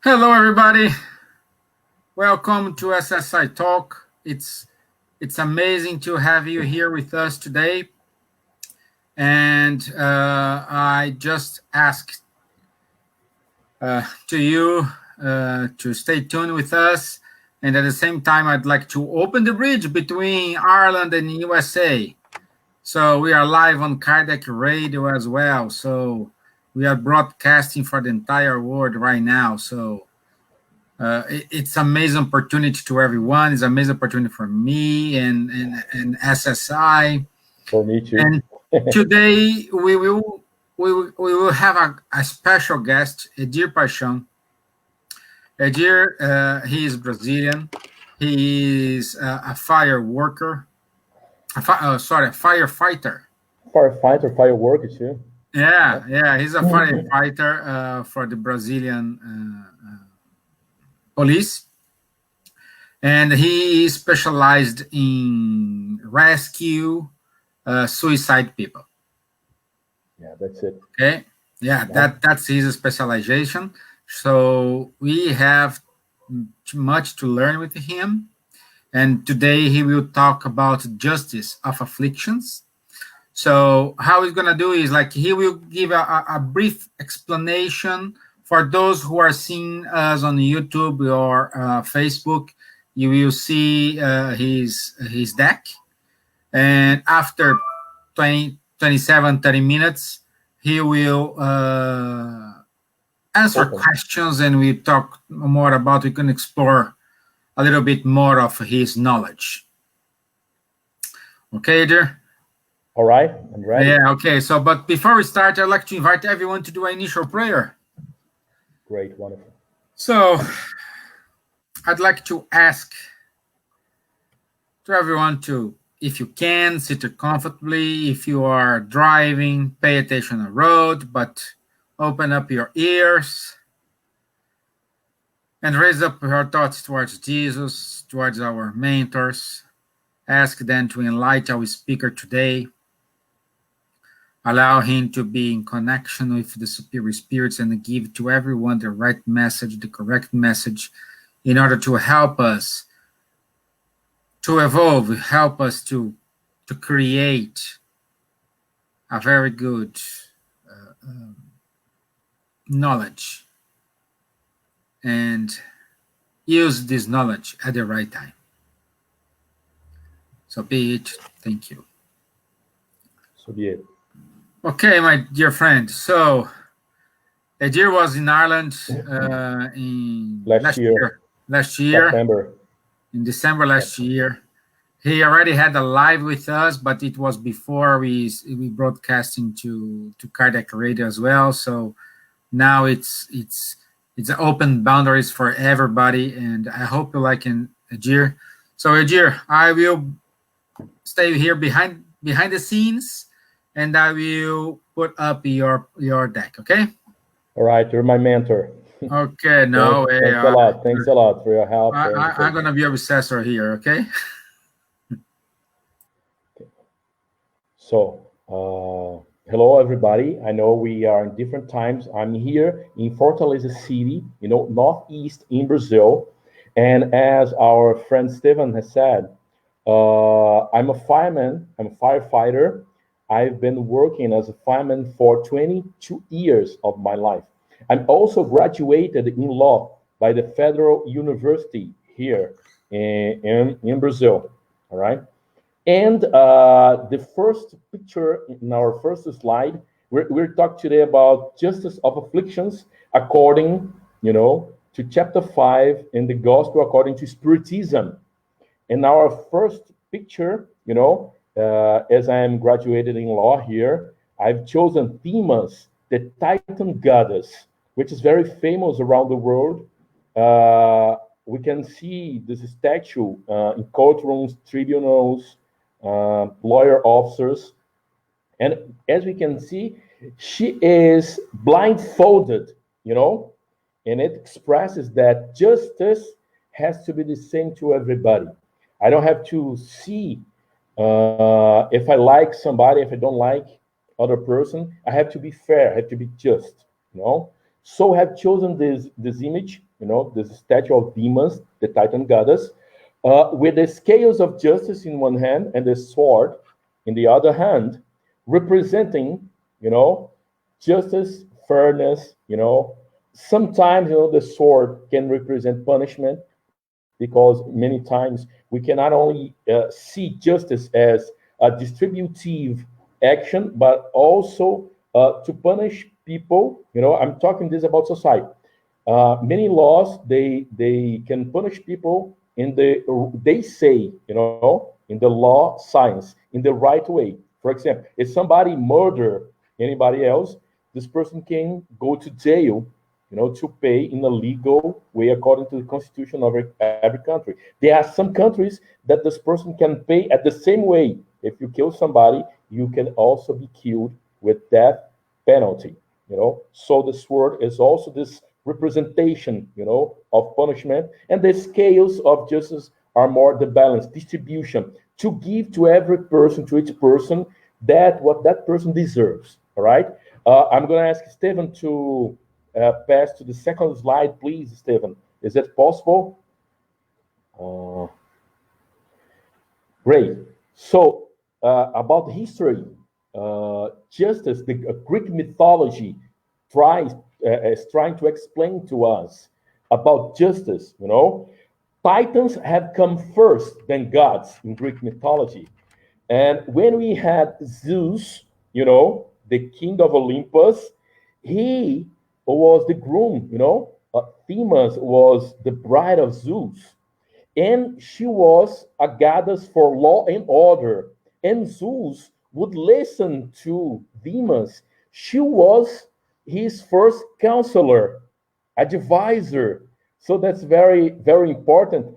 Hello, everybody. Welcome to SSI Talk. It's amazing to have you here with us today. And I just asked to you to stay tuned with us. And at the same time, I'd like to open the bridge between Ireland and USA. So we are live on Cardiac Radio as well. So we are broadcasting for the entire world right now. So it's an amazing opportunity to everyone. It's an amazing opportunity for me and SSI. For me too. And today we will have a special guest, Edir Paixão. Edir, he is Brazilian. He is a fire worker. A firefighter. Fire worker too. Yeah, he's a firefighter for the Brazilian police, and he is specialized in rescue suicide people. Yeah, that's it. Okay, that's his specialization. So we have much to learn with him. And today he will talk about justice of afflictions. So how he's going to do is he will give a brief explanation for those who are seeing us on YouTube or Facebook. You will see his deck. And after 30 minutes, he will answer questions, and we talk more about, we can explore a little bit more of his knowledge. Okay, Edir? All right, I'm ready. Yeah, okay. So, but before we start, I'd like to invite everyone to do an initial prayer. Great, wonderful. So, I'd like to ask to everyone to, if you can, sit comfortably. If you are driving, pay attention on the road, but open up your ears and raise up your thoughts towards Jesus, towards our mentors. Ask them to enlighten our speaker today. Allow him to be in connection with the superior spirits and give to everyone the right message, the correct message, in order to help us to evolve, help us to create a very good knowledge and use this knowledge at the right time. So be it. Thank you. So be it. Okay, my dear friend. So Edir was in Ireland in last year. September. In December last year. He already had a live with us, but it was before we broadcasting to Cardiac Radio as well. So now it's open boundaries for everybody, and I hope you like Edir. So Edir, I will stay here behind the scenes, and I will put up your deck. Okay. All right, you're my mentor. Okay. No way. Thanks a lot. Thanks a lot for your help. I'm gonna be a recessor here. Okay. So, hello everybody. I know we are in different times. I'm here in Fortaleza City, northeast in Brazil. And as our friend Steven has said, I'm a fireman, I'm a firefighter. I've been working as a fireman for 22 years of my life. I'm also graduated in law by the Federal University here in Brazil, all right? And the first picture in our first slide, we're talking today about justice of afflictions according, to chapter 5 in the gospel according to Spiritism. And our first picture, as I am graduated in law here, I've chosen Themis, the Titan Goddess, which is very famous around the world. We can see this statue in courtrooms, tribunals, lawyer officers. And as we can see, she is blindfolded, and it expresses that justice has to be the same to everybody. I don't have to see if I like somebody, if I don't like other person. I have to be fair, I have to be just, So I have chosen this image this statue of Themis, the Titan goddess, with the scales of justice in one hand and the sword in the other hand, representing, justice, fairness. Sometimes, the sword can represent punishment, because many times we can not only see justice as a distributive action, but also to punish people. I'm talking this about society. Many laws, they can punish people they say, in the law science, in the right way. For example, if somebody murder anybody else, this person can go to jail, to pay in a legal way according to the constitution of every country. There are some countries that this person can pay at the same way. If you kill somebody, you can also be killed with death penalty. So the sword is also this representation, of punishment, and the scales of justice are more the balance distribution to give to every person, to each person, that what that person deserves. All right. I'm going to ask Stephen to pass to the second slide, please, Stephen. Is that possible? Great. So about history, justice, the Greek mythology is trying to explain to us about justice. Titans have come first than gods in Greek mythology. And when we had Zeus, the king of Olympus, he was the groom, Themis was the bride of Zeus. And she was a goddess for law and order. And Zeus would listen to Themis. She was his first counselor, advisor. So that's very, very important.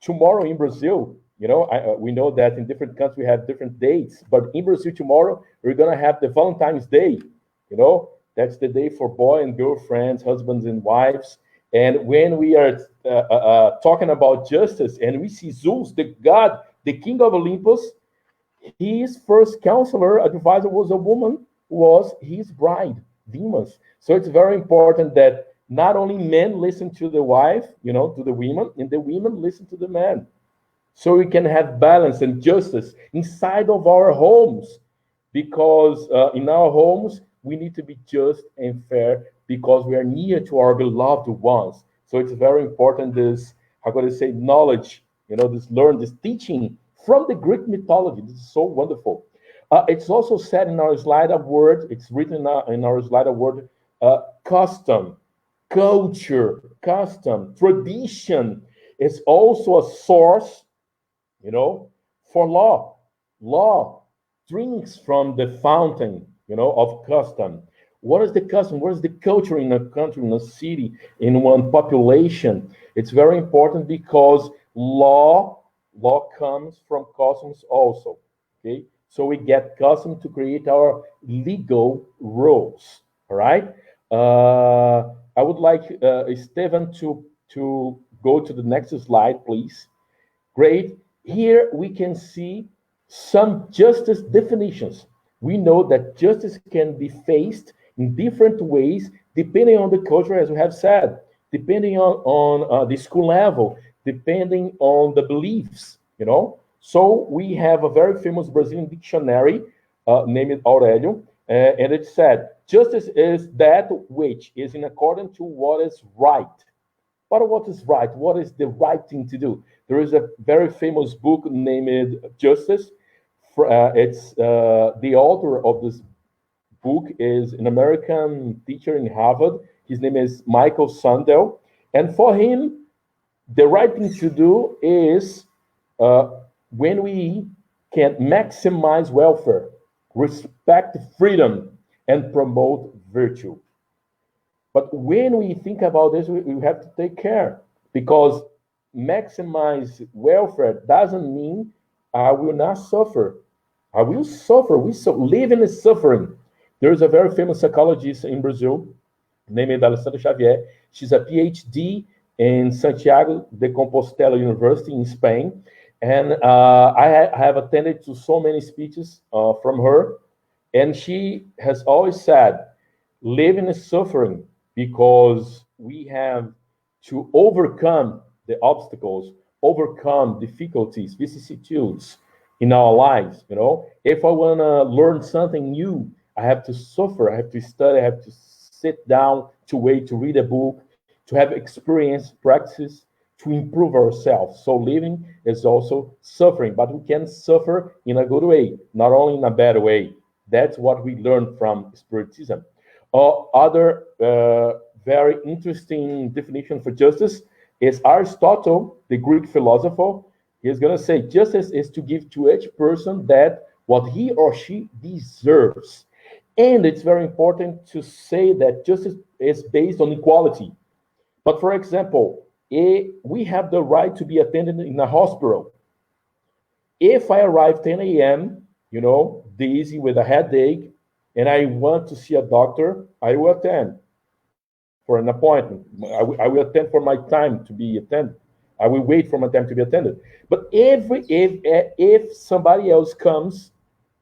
Tomorrow in Brazil, we know that in different countries we have different dates, but in Brazil tomorrow we're gonna have the Valentine's Day. That's the day for boy and girlfriends, husbands and wives. And when we are talking about justice, and we see Zeus, the god, the king of Olympus, his first counselor, advisor was a woman, was his bride, Themis. So it's very important that not only men listen to the wife, to the women, and the women listen to the man. So we can have balance and justice inside of our homes, because in our homes, we need to be just and fair because we are near to our beloved ones. So it's very important, this, how could I say, knowledge, this teaching from the Greek mythology. This is so wonderful. It's also said in our slide of word, it's written in our slide of word, custom, culture, custom, tradition is also a source, for law. Law drinks from the fountain, of custom. What is the custom? What is the culture in a country, in a city, in one population? It's very important because law comes from customs also. Okay, so we get custom to create our legal rules. All right. I would like Stephen to go to the next slide, please. Great. Here we can see some justice definitions. We know that justice can be faced in different ways depending on the culture, as we have said, depending on the school level, depending on the beliefs, So we have a very famous Brazilian dictionary named Aurélio, and it said, justice is that which is in accordance to what is right. But what is right? What is the right thing to do? There is a very famous book named Justice. It's the author of this book is an American teacher in Harvard. His name is Michael Sandel. And for him, the right thing to do is when we can maximize welfare, respect freedom, and promote virtue. But when we think about this, we have to take care, because maximize welfare doesn't mean I will not suffer. I will suffer. We live in suffering. There's a very famous psychologist in Brazil named Alessandra Xavier. She's a PhD in Santiago de Compostela University in Spain. And I have attended to so many speeches from her. And she has always said, live in suffering, because we have to overcome the obstacles, overcome difficulties, vicissitudes in our lives. If I want to learn something new, I have to suffer, I have to study, I have to sit down, to wait, to read a book, to have experience, practice, to improve ourselves. So living is also suffering, but we can suffer in a good way, not only in a bad way. That's what we learn from Spiritism. Other very interesting definition for justice is Aristotle, the Greek philosopher. He's going to say justice is to give to each person that what he or she deserves. And it's very important to say that justice is based on equality. But for example, we have the right to be attended in a hospital. If I arrive 10 a.m., dizzy with a headache, and I want to see a doctor, I will attend for an appointment. I will attend for my time to be attended. I will wait for my time to be attended. But if somebody else comes,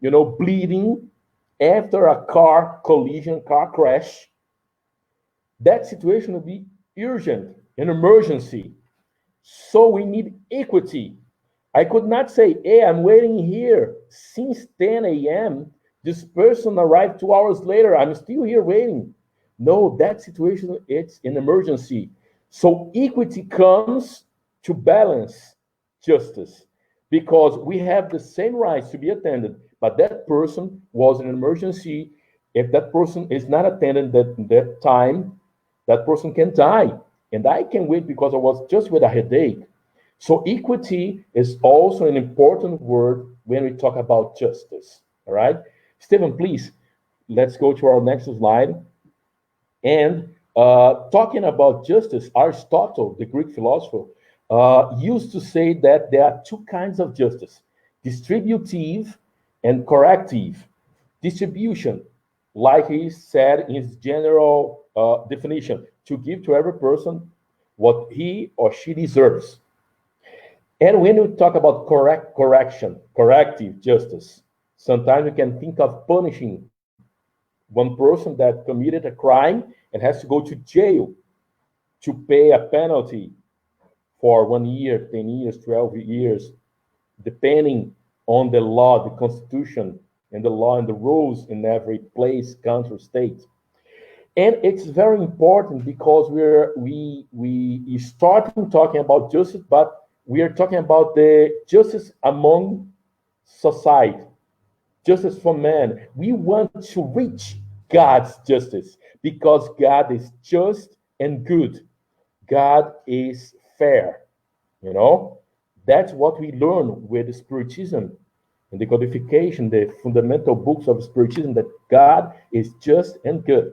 bleeding after a car collision, car crash, that situation will be urgent, an emergency. So we need equity. I could not say, hey, I'm waiting here since 10 a.m. This person arrived 2 hours later. I'm still here waiting. No, that situation, it's an emergency. So equity comes to balance justice, because we have the same rights to be attended, but that person was in an emergency. If that person is not attended that time, that person can die. And I can wait because I was just with a headache. So equity is also an important word when we talk about justice. All right? Stephen, please, let's go to our next slide. And talking about justice, Aristotle, the Greek philosopher, used to say that there are two kinds of justice: distributive and corrective. Distribution, like he said in his general definition, to give to every person what he or she deserves. And when we talk about corrective justice, sometimes we can think of punishing one person that committed a crime and has to go to jail to pay a penalty for 1 year, 10 years, 12 years, depending on the law, the constitution, and the law and the rules in every place, country, state. And it's very important because we starting talking about justice, but we are talking about the justice among society, justice for man. We want to reach God's justice because God is just and good. God is fair. That's what we learn with Spiritism and the codification, the fundamental books of Spiritism, that God is just and good.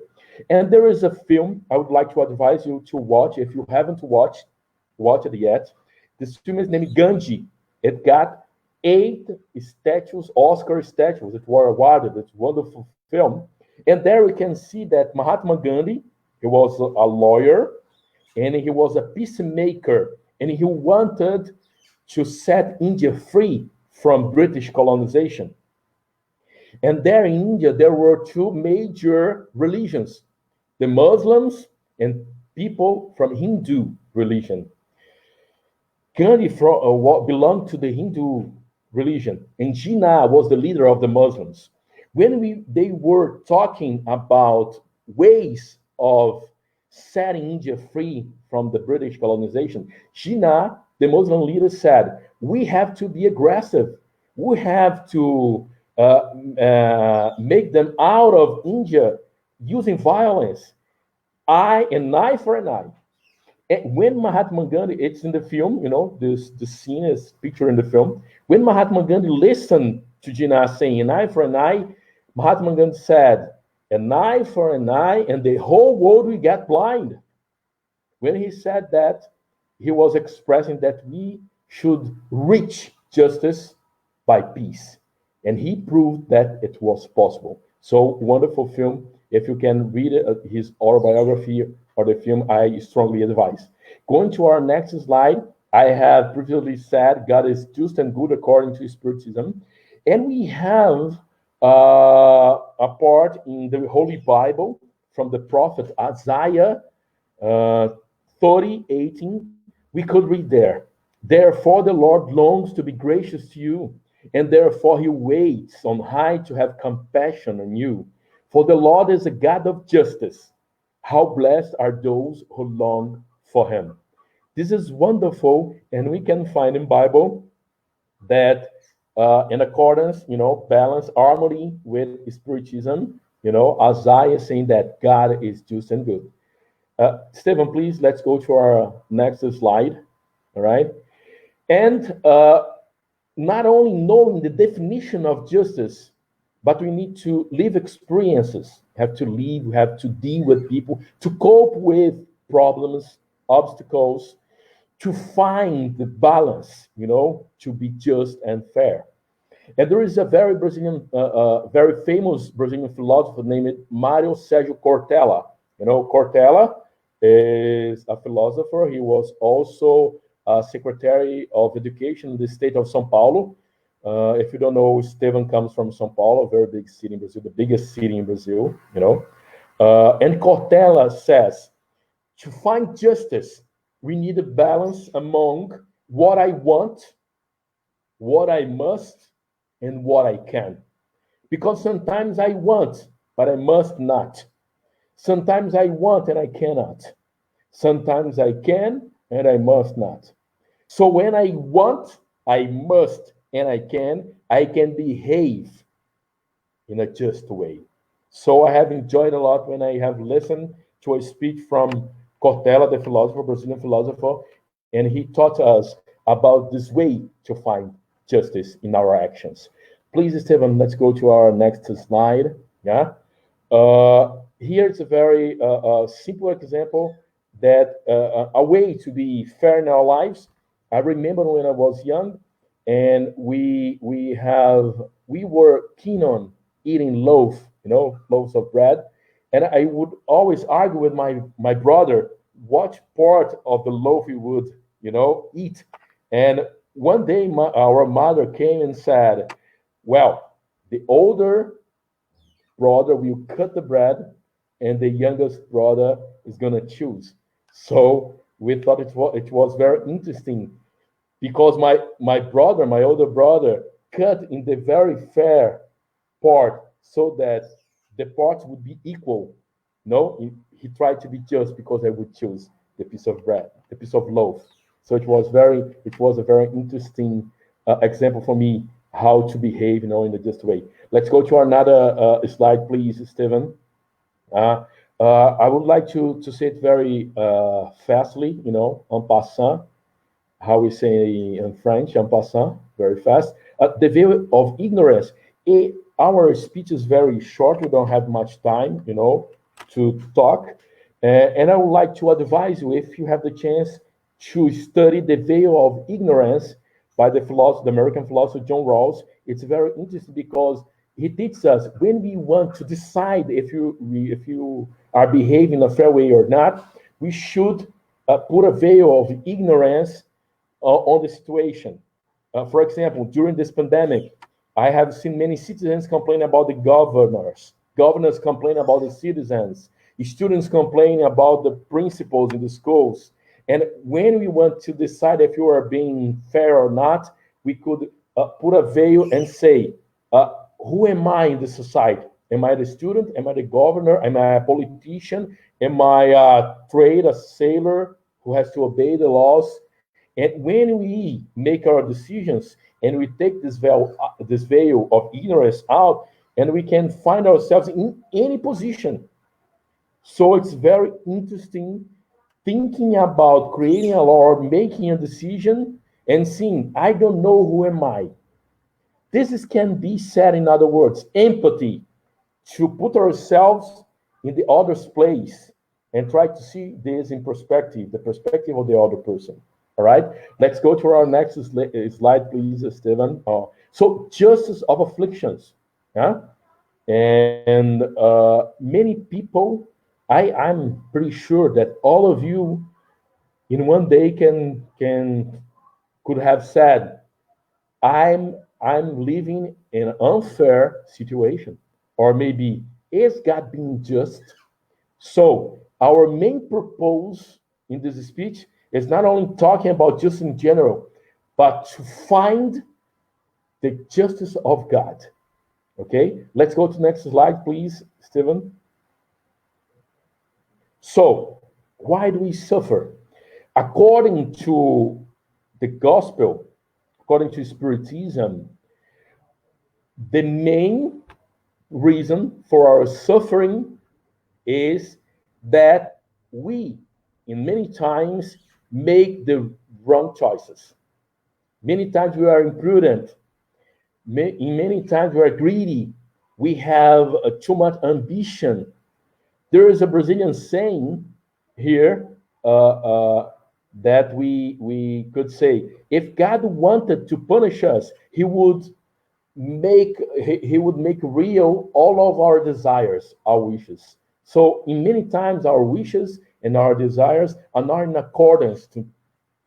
And there is a film I would like to advise you to watch if you haven't watched it yet. This film is named Gandhi. It got 8 statues, Oscar statues that were awarded. It's a wonderful film. And there we can see that Mahatma Gandhi, he was a lawyer, and he was a peacemaker, and he wanted to set India free from British colonization. And there in India, there were 2 major religions: the Muslims and people from Hindu religion. Gandhi belonged to the Hindu religion, and Jinnah was the leader of the Muslims. When they were talking about ways of setting India free from the British colonization, Jinnah, the Muslim leader, said, we have to be aggressive. We have to make them out of India using violence. An eye for an eye. And when Mahatma Gandhi, it's in the film, the scene is pictured in the film. When Mahatma Gandhi listened to Jinnah saying an eye for an eye, Mahatma Gandhi said, an eye for an eye, and the whole world will get blind. When he said that, he was expressing that we should reach justice by peace. And he proved that it was possible. So, wonderful film. If you can read his autobiography or the film, I strongly advise. Going to our next slide, I have previously said God is just and good according to Spiritism. And we have a part in the Holy Bible from the prophet Isaiah 30:18, we could read there. Therefore, the Lord longs to be gracious to you, and therefore he waits on high to have compassion on you. For the Lord is a God of justice. How blessed are those who long for him. This is wonderful, and we can find in Bible that in accordance, balance, harmony with Spiritism, Isaiah is saying that God is just and good. Stephen, please, let's go to our next slide. All right. And not only knowing the definition of justice, but we need to live experiences, have to live, we have to deal with people, to cope with problems, obstacles, to find the balance, to be just and fair. And there is a very very famous Brazilian philosopher named Mário Sérgio Cortella. Cortella is a philosopher. He was also Secretary of Education in the state of São Paulo. If you don't know, Esteban comes from São Paulo, a very big city in Brazil, the biggest city in Brazil, And Cortella says, to find justice, we need a balance among what I want, what I must, and what I can. Because sometimes I want, but I must not. Sometimes I want and I cannot. Sometimes I can and I must not. So when I want, I must, and I can behave in a just way. So I have enjoyed a lot when I have listened to a speech from Cortella, the philosopher, Brazilian philosopher, and he taught us about this way to find justice in our actions. Please, Stephen, let's go to our next slide. Yeah. Here's a very simple example that a way to be fair in our lives. I remember when I was young, and we were keen on eating loaves of bread, and I would always argue with my brother what part of the loaf we would eat. And one day our mother came and said, well, the older brother will cut the bread and the youngest brother is going to choose. So we thought it was very interesting, because my older brother, cut in the very fair part so that the parts would be equal. He tried to be just, because I would choose the piece of bread, the piece of loaf. So it was a very interesting example for me how to behave, in a just way. Let's go to another slide, please, Stephen. I would like to say it very fastly, en passant, how we say in French, en passant, very fast. The veil of ignorance. Our speech is very short. We don't have much time, to talk. And I would like to advise you, if you have the chance, to study The Veil of Ignorance by the American philosopher John Rawls. It's very interesting because he teaches us when we want to decide if you are behaving in a fair way or not, we should put a veil of ignorance on the situation. For example, during this pandemic, I have seen many citizens complain about the governors complain about the citizens, students complain about the principals in the schools. And when we want to decide if you are being fair or not, we could put a veil and say, who am I in the society? Am I the student? Am I the governor? Am I a politician? Am I a a sailor who has to obey the laws? And when we make our decisions and we take this veil of ignorance out, and we can find ourselves in any position. So it's very interesting thinking about creating a law or making a decision and seeing, I don't know who am I. This can be said, in other words, empathy, to put ourselves in the other's place and try to see this in perspective, the perspective of the other person. All right, let's go to our next slide, please, Stephen. So justice of afflictions. Yeah? And many people, I'm pretty sure that all of you in one day could have said, I'm living in an unfair situation, or maybe is God being just? So our main purpose in this speech is not only talking about justice in general, but to find the justice of God. Okay, let's go to the next slide, please, Stephen. So, why do we suffer? According to the gospel, according to Spiritism, the main reason for our suffering is that we, in many times, make the wrong choices. Many times we are imprudent. In many times we are greedy. We have too much ambition. There is a Brazilian saying here that we could say, if God wanted to punish us, he would make real all of our desires, our wishes. So in many times our wishes and our desires are not in accordance to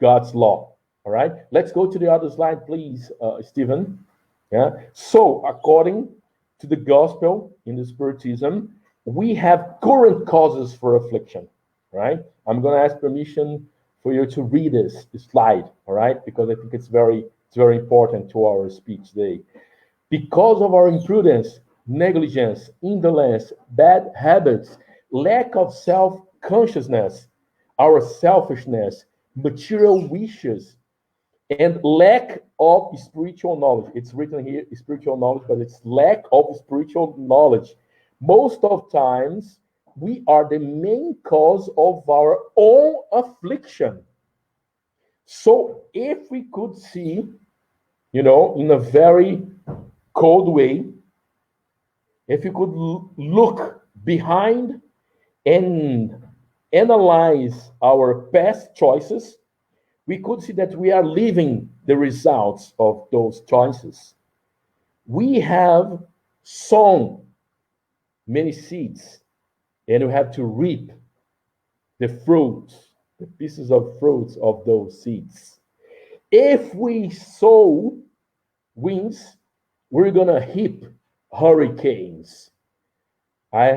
God's law. All right, let's go to the other slide, please, Stephen. Yeah. So according to the gospel in the Spiritism, we have current causes for affliction. Right. I'm going to ask permission for you to read this slide. All right, because I think it's very important to our speech today. Because of our imprudence, negligence, indolence, bad habits, lack of self-consciousness, our selfishness, material wishes, and lack of spiritual knowledge. It's written here, spiritual knowledge, but it's lack of spiritual knowledge. Most of times, we are the main cause of our own affliction. So if we could see, in a very cold way, if you could look behind and analyze our past choices, we could see that we are living the results of those choices. We have sown many seeds, and we have to reap the fruits, the pieces of fruits of those seeds. If we sow winds, we're gonna heap hurricanes. I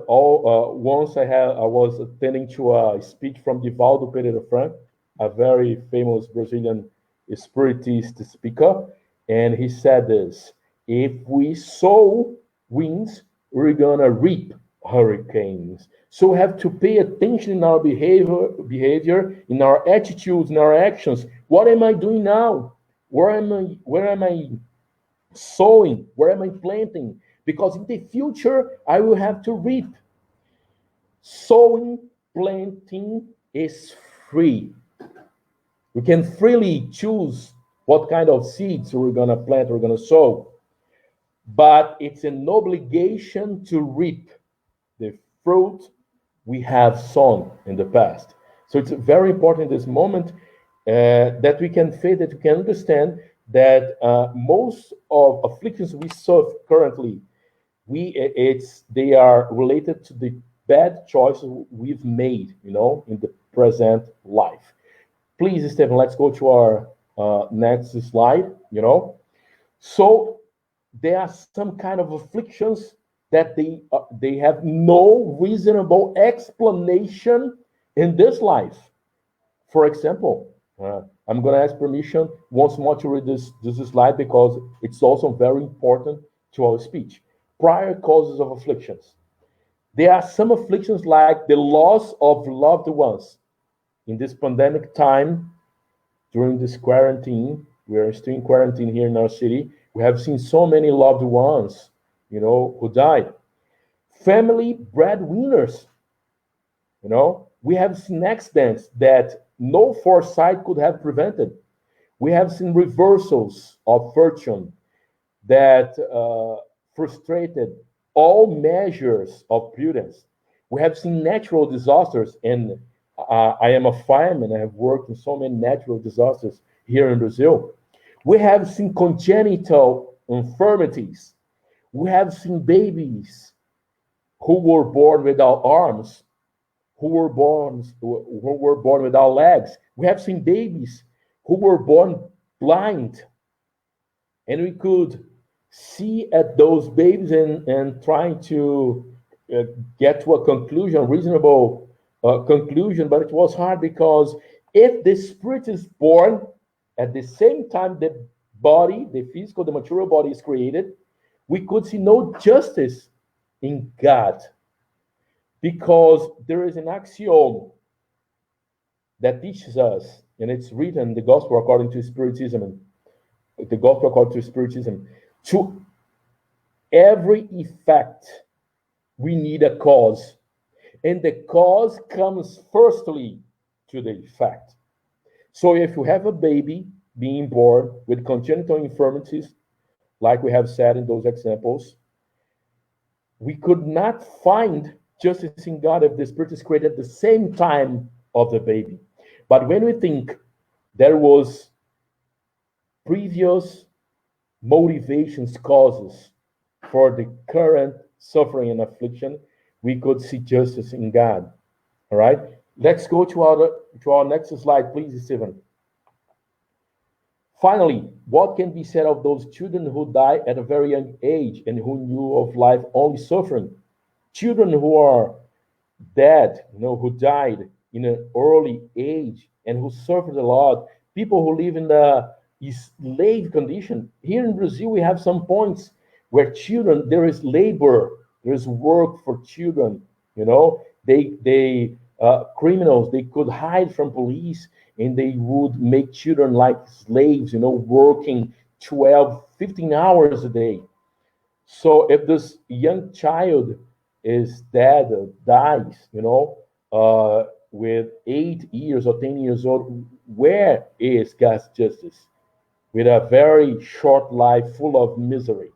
was attending to a speech from Divaldo Pereira Franco, a very famous Brazilian spiritist speaker, and he said this: if we sow winds, we're gonna reap hurricanes. So we have to pay attention in our behavior, in our attitudes, in our actions. What am I doing now? Where am I sowing? Where am I planting? Because in the future, I will have to reap. Sowing, planting is free. We can freely choose what kind of seeds we're going to plant, we're going to sow. But it's an obligation to reap the fruit we have sown in the past. So it's very important in this moment that we can face, that we can understand that most of afflictions we suffer currently, they are related to the bad choices we've made, in the present life. Please, Stephen, let's go to our next slide. So there are some kind of afflictions that they have no reasonable explanation in this life. For example, I'm going to ask permission once more to read this slide because it's also very important to our speech. Prior causes of afflictions. There are some afflictions like the loss of loved ones. In this pandemic time, during this quarantine, we are still in quarantine here in our city, we have seen so many loved ones, who died. Family breadwinners, we have seen accidents that no foresight could have prevented. We have seen reversals of fortune that frustrated all measures of prudence. We have seen natural disasters, and I am a fireman. I have worked in so many natural disasters here in Brazil. We have seen congenital infirmities. We have seen babies who were born without arms, who were born without legs. We have seen babies who were born blind, and we could see at those babies and trying to get to a conclusion, reasonable conclusion, but it was hard because if the spirit is born at the same time the body, the physical, the material body is created, we could see no justice in God, because there is an axiom that teaches us, and it's written in the Gospel according to Spiritism, to every effect we need a cause, and the cause comes firstly to the effect. So if you have a baby being born with congenital infirmities, like we have said in those examples, we could not find justice in God if the spirit is created at the same time of the baby. But when we think there was previous motivations, causes for the current suffering and affliction, we could see justice in God. All right, let's go to our next slide, please, Stephen. Finally, what can be said of those children who die at a very young age and who knew of life only suffering? Children who are dead, who died in an early age and who suffered a lot. People who live in the slave condition. Here in Brazil, we have some points where children, there is labor, there is work for children. Criminals, they could hide from police and they would make children like slaves, working 12, 15 hours a day. So if this young child is dead or dies, with 8 years or 10 years old, where is God's justice? With a very short life full of misery.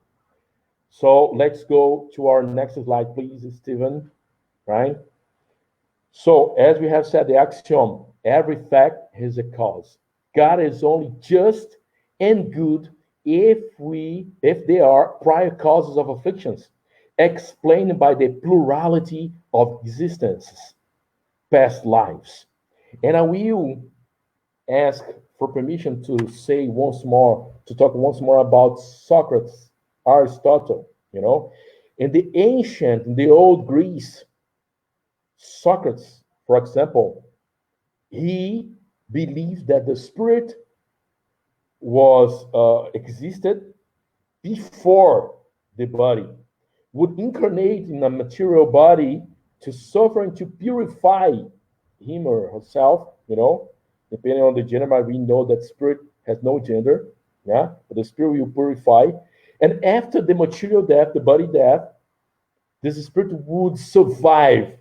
So let's go to our next slide, please, Stephen. Right? So as we have said, the axiom, every fact has a cause. God is only just and good if they are prior causes of afflictions, explained by the plurality of existences, past lives. And I will ask for permission to talk once more about Socrates, Aristotle, In the old Greece, Socrates, for example, he believed that the spirit existed before the body, would incarnate in a material body to suffer and to purify him or herself, depending on the gender. But we know that spirit has no gender, but the spirit will purify. And after the material death, the body death, this spirit would survive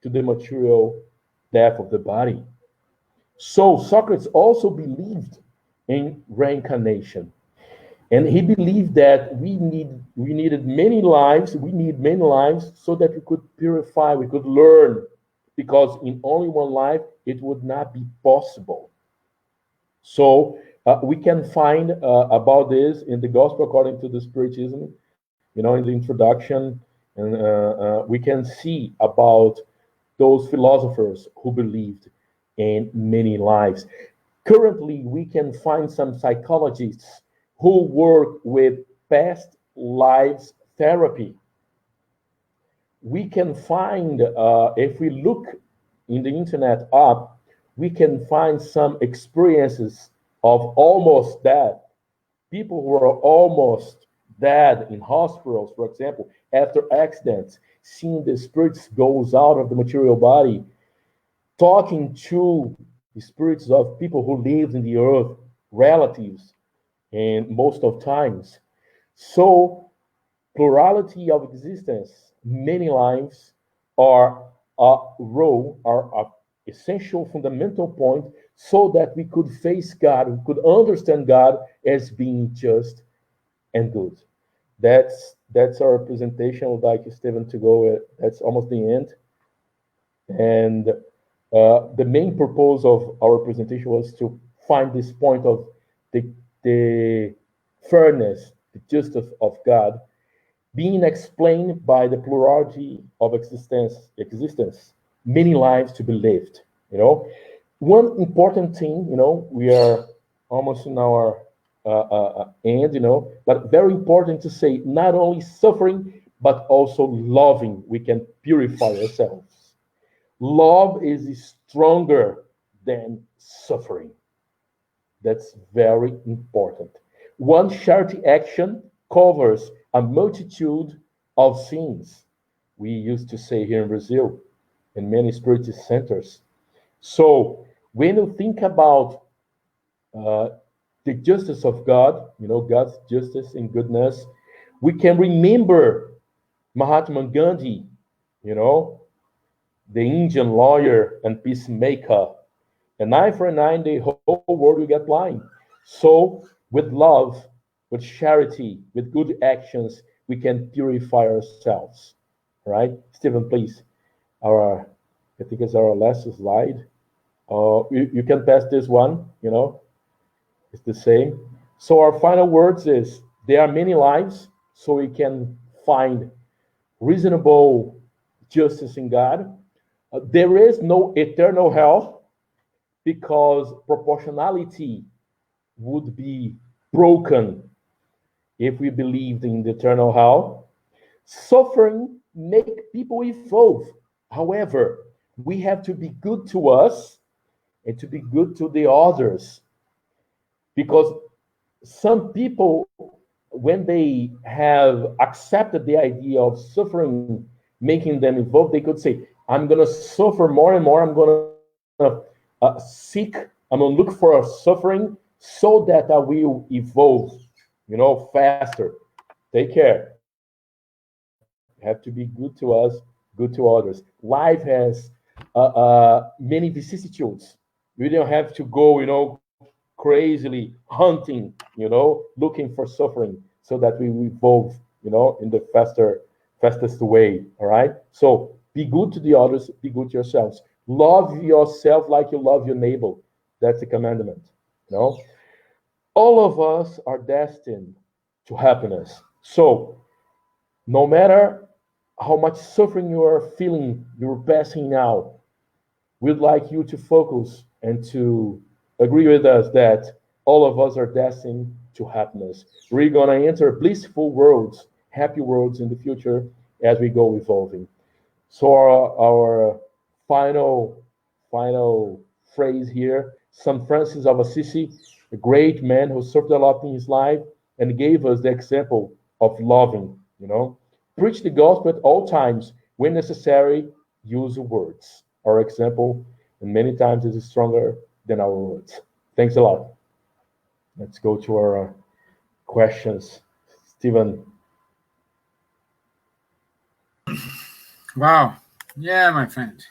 to the material death of the body. So Socrates also believed in reincarnation. And he believed that we need many lives so that we could purify, we could learn, because in only one life, it would not be possible. So we can find about this in the Gospel according to the Spiritism, in the introduction, and we can see about those philosophers who believed in many lives. Currently, we can find some psychologists who work with past lives therapy. We can find, if we look in the internet up, we can find some experiences of almost death. People who are almost dead in hospitals, for example, after accidents, seeing the spirits goes out of the material body, talking to the spirits of people who lived in the earth, relatives, and most of times. So plurality of existence, many lives, are a essential fundamental point so that we could face God, we could understand God as being just and good. That's our presentation. I would like Stephen to go. That's almost the end. And the main purpose of our presentation was to find this point of the fairness, the justice of God, being explained by the plurality of existence, many lives to be lived. One important thing, we are almost in our end, but very important to say, not only suffering, but also loving, we can purify ourselves. Love is stronger than suffering. That's very important. One charity action covers a multitude of sins. We used to say here in Brazil, in many spiritual centers. So when you think about uh, the justice of God, God's justice and goodness, we can remember Mahatma Gandhi, you know, the Indian lawyer and peacemaker. An eye for an eye, the whole world will get blind. So, with love, with charity, with good actions, we can purify ourselves. Right? Stephen, please. I think it's our last slide. You can pass this one, it's the same. So, our final words is there are many lives, so we can find reasonable justice in God. There is no eternal hell because proportionality would be broken if we believed in the eternal hell. Suffering make people evolve. However, we have to be good to us and to be good to the others. Because some people, when they have accepted the idea of suffering making them evolve, they could say, I'm going to suffer more and more. I'm going to seek, I'm going to look for a suffering so that I will evolve, faster. Take care. You have to be good to us, good to others. Life has many vicissitudes. We don't have to go, crazily hunting, looking for suffering so that we evolve, in the fastest way. All right. So be good to the others, be good to yourselves. Love yourself like you love your neighbor. That's the commandment. All of us are destined to happiness. So no matter how much suffering you are feeling, you're passing now, we'd like you to focus and to agree with us that all of us are destined to happiness. We're going to enter blissful worlds, happy worlds in the future as we go evolving. So our final phrase here, St. Francis of Assisi, a great man who suffered a lot in his life and gave us the example of loving, Preach the gospel at all times. When necessary, use words. Our example, and many times, is stronger than our words. Thanks a lot. Let's go to our questions. Stephen. Wow. Yeah, my friend.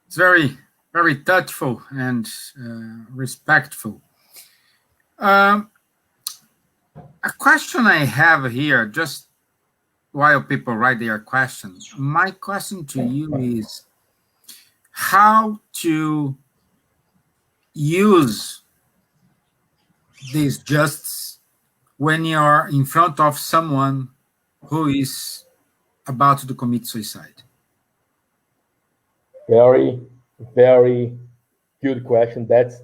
It's very, very touchful and respectful. A question I have here, just while people write their questions, my question to you is how to use this justice when you're in front of someone who is about to commit suicide. Very, very good question. That's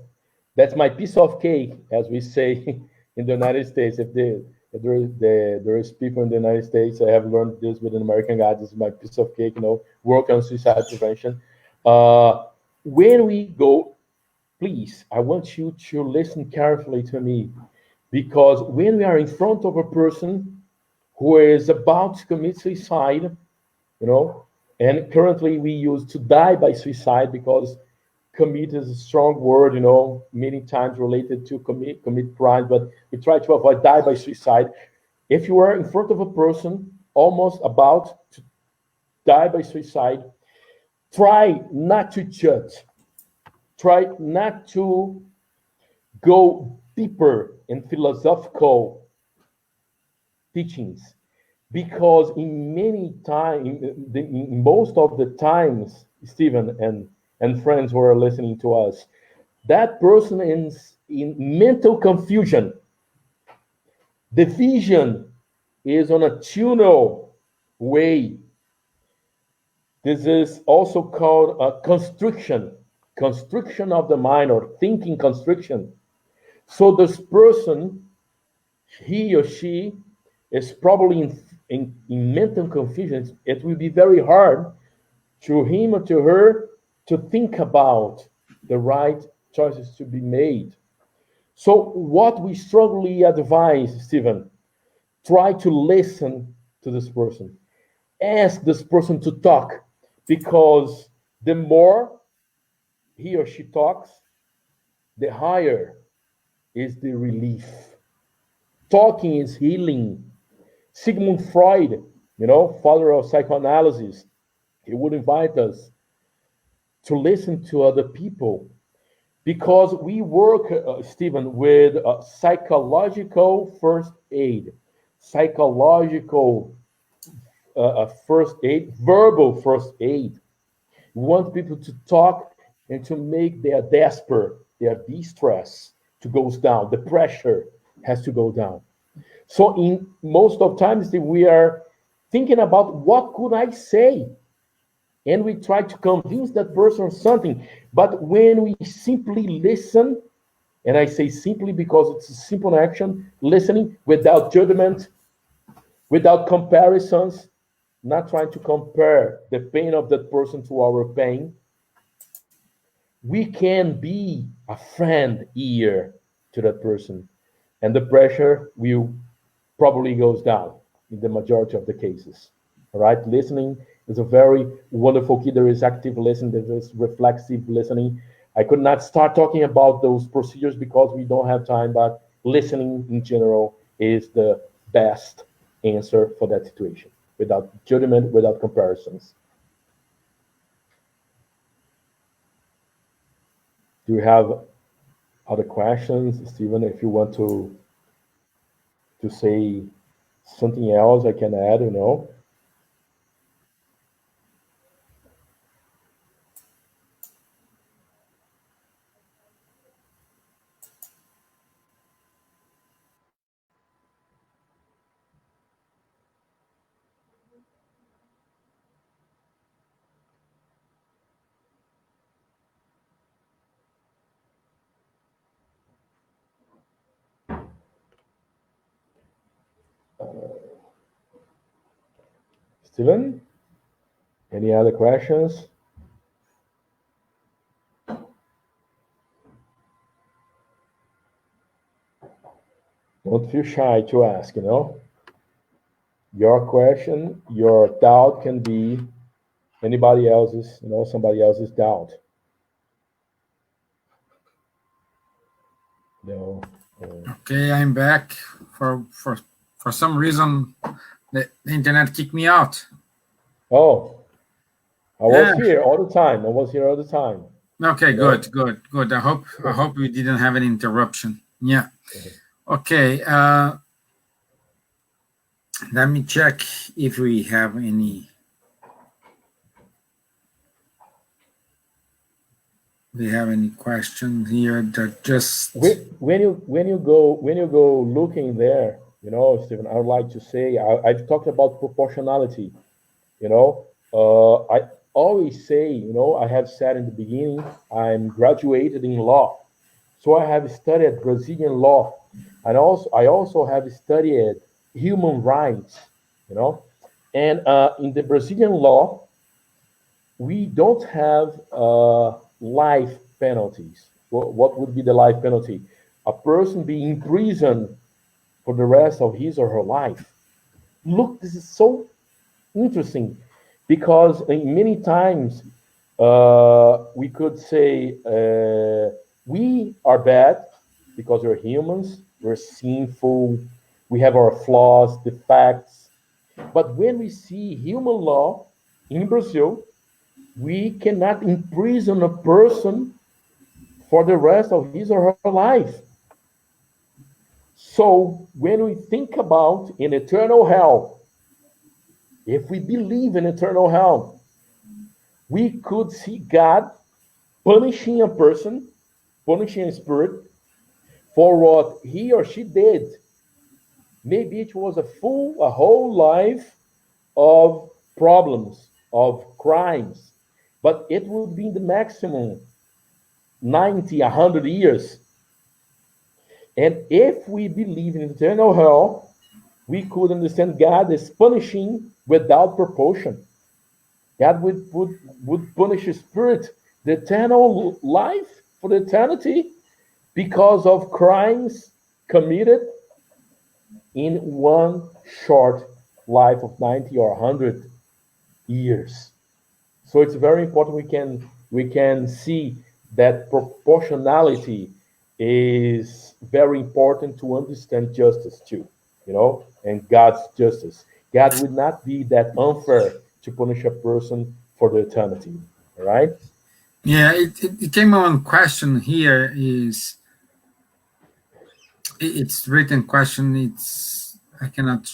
my piece of cake, as we say in the United States. If there is people in the United States, I have learned this with an American guy. This is my piece of cake. Work on suicide prevention. When we go, please, I want you to listen carefully to me, because when we are in front of a person who is about to commit suicide, and currently we use to die by suicide because commit is a strong word, many times related to commit crime, but we try to avoid die by suicide. If you are in front of a person almost about to die by suicide, try not to judge. Try not to go deeper in philosophical teachings, because in most of the times, Stephen and friends who are listening to us, that person is in mental confusion. The vision is on a tunnel way. This is also called a constriction of the mind, or thinking constriction. So this person, he or she, is probably in mental confusion. It will be very hard to him or to her to think about the right choices to be made. So what we strongly advise, Stephen, try to listen to this person. Ask this person to talk, because the more he or she talks, the higher is the relief. Talking is healing. Sigmund Freud, father of psychoanalysis, he would invite us to listen to other people, because we work, Stephen, with psychological first aid, psychological first aid, verbal first aid. We want people to talk and to make their despair, their distress to goes down. The pressure has to go down. So in most of times we are thinking about what could I say? And we try to convince that person of something. But when we simply listen, and I say simply because it's a simple action, listening without judgment, without comparisons, not trying to compare the pain of that person to our pain, we can be a friend ear to that person, and the pressure will probably goes down in the majority of the cases. All right, listening is a very wonderful key. There is active listening, there is reflexive listening. I could not start talking about those procedures because we don't have time, but listening in general is the best answer for that situation, without judgment, without comparisons. Do you have other questions, Stephen? If you want to say something else, I can add. Stephen, any other questions? Don't feel shy to ask. Your question, your doubt can be anybody else's, somebody else's doubt. Okay, I'm back. For some reason, the internet kicked me out. Oh, I was here all the time. I was here all the time. Okay, good. I hope we didn't have an interruption. Yeah. Okay. Let me check if we have any. We have any questions here that just when you go looking there, Stephen, I would like to say I've talked about proportionality. I always say, I have said in the beginning, I'm graduated in law, so I have studied Brazilian law, and I also have studied human rights. And in the Brazilian law, we don't have life penalties. What would be the life penalty? A person being imprisoned for the rest of his or her life. Look, this is so interesting, because many times we could say we are bad because we're humans, we're sinful, we have our flaws, defects. But when we see human law in Brazil, we cannot imprison a person for the rest of his or her life. So when we think about an eternal hell, if we believe in eternal hell, we could see God punishing a person, punishing a spirit for what he or she did. Maybe it was a whole life of problems, of crimes, but it would be the maximum 90, 100 years. And if we believe in eternal hell, we could understand God as punishing without proportion. God would punish a spirit, the eternal life for the eternity, because of crimes committed in one short life of 90 or 100 years. So it's very important we can see that proportionality is very important to understand justice too, and God's justice. God would not be that unfair to punish a person for the eternity. All right? Yeah, it came on question here is it's written question. I cannot